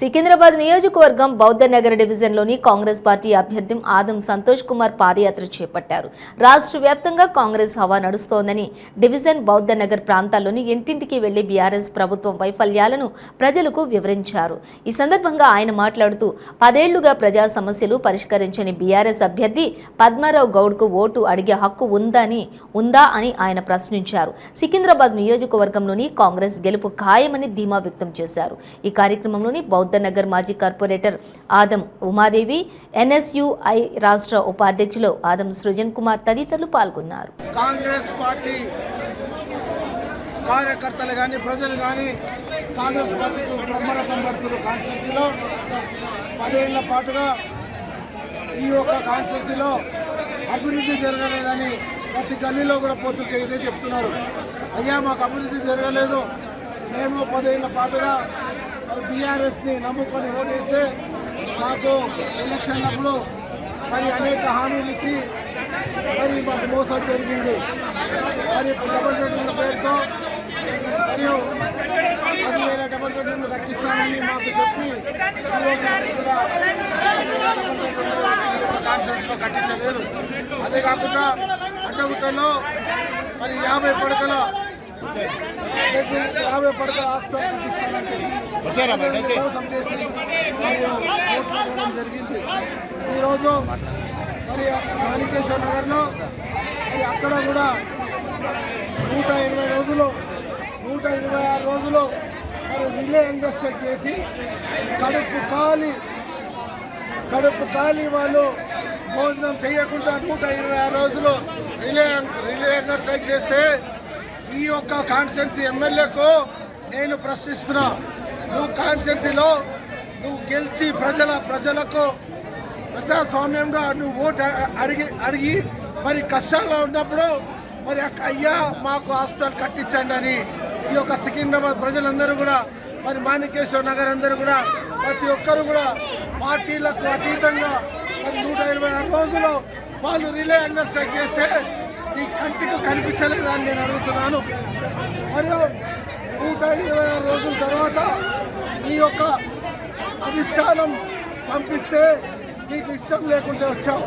సికింద్రాబాద్ నియోజకవర్గం బౌద్ధనగర్ డివిజన్లోని కాంగ్రెస్ పార్టీ అభ్యర్థి ఆదం సంతోష్ కుమార్ పాదయాత్ర చేపట్టారు. రాష్ట్ర వ్యాప్తంగా కాంగ్రెస్ హవా నడుస్తోందని డివిజన్ బౌద్ధనగర్ ప్రాంతాల్లోని ఇంటింటికి వెళ్లి బీఆర్ఎస్ ప్రభుత్వం వైఫల్యాలను ప్రజలకు వివరించారు. ఈ సందర్భంగా ఆయన మాట్లాడుతూ 10 ఏళ్లుగా ప్రజా సమస్యలు పరిష్కరించని బీఆర్ఎస్ అభ్యర్థి పద్మారావు గౌడ్కు ఓటు అడిగే హక్కు ఉందా అని ఆయన ప్రశ్నించారు. సికింద్రాబాద్ నియోజకవర్గంలోని కాంగ్రెస్ గెలుపు ఖాయమని ధీమా వ్యక్తం చేశారు. ఈ కార్యక్రమంలోని బౌద్ధనగర్ మాజీ కార్పొరేటర్ ఆదం ఉమాదేవి, ఎన్ఎస్యుఐ రాష్ట్ర ఉపాధ్యక్షులు ఆదం సృజన్ కుమార్ తదితరులు పాల్గొన్నారు. కాంగ్రెస్ పార్టీ కార్యకర్తలు కానీ ప్రజలు కానీ కాంగ్రెస్ పార్టీకి బ్రహ్మరథం పడుతున్న కాన్స్టిట్యూన్సీలో 10 ఏళ్ల పాటుగా ఈ యొక్క కాన్స్టిట్యూన్సీలో అభివృద్ధి జరగలేదని ప్రతి గల్లీలో కూడా పోతుంటే ఇదే చెప్తున్నారు. అయ్యా మాకు అభివృద్ధి జరగలేదు, మేము 10 ఏళ్ల పాటుగా బీఆర్ఎస్ని నమ్ముకొని ఓటేస్తే మాకు ఎలక్షన్లప్పుడు అనేక హామీలు ఇచ్చి మాకు మోసం జరిగింది. డబుల్ బెడ్రూమ్ల పేరుతో మరియు 10,000 డబుల్ బెడ్రూమ్లు కట్టిస్తానని మాకు చెప్పి కూడా కాన్ఫరెన్స్లో కట్టించలేదు. అదే కాకుండా అడ్డగుట్టలో 50 పడకల హాస్పిటల్ కట్టిస్తానని చెప్పి మోసం చేసి జరిగింది. ఈరోజు మాణికేశ్వర నగర్లో అక్కడ కూడా 126 రోజులు రిలే ఇండస్ట్రీ చేసి కడుపు ఖాళీ వాళ్ళు భోజనం చేయకుండా 126 రోజులు రిలే ఇండస్ట్రీ చేస్తే ఈ యొక్క కాన్స్టిట్యున్సీ ఎమ్మెల్యేకు నేను ప్రశ్నిస్తున్నా, నువ్వు కాన్స్టిట్యున్సీలో నువ్వు గెలిచి ప్రజలకు ప్రజాస్వామ్యంగా నువ్వు ఓటు అడిగి కష్టాల్లో ఉన్నప్పుడు అయ్యా మాకు హాస్పిటల్ కట్టించండి అని ఈ యొక్క సికింద్రాబాద్ ప్రజలందరూ కూడా మాణికేశ్వర నగర్ అందరూ కూడా ప్రతి ఒక్కరు కూడా పార్టీలకు అతీతంగా 126 రోజులు వాళ్ళు రిలే అంగర్ స్ట్రైక్ చేస్తే ఈ కంటికి కనిపించలేదని నేను అడుగుతున్నాను. మరియు 126 రోజుల తర్వాత ఈ యొక్క అధిష్టానం పంపిస్తే నీకు ఇష్టం లేకుంటే వచ్చావు.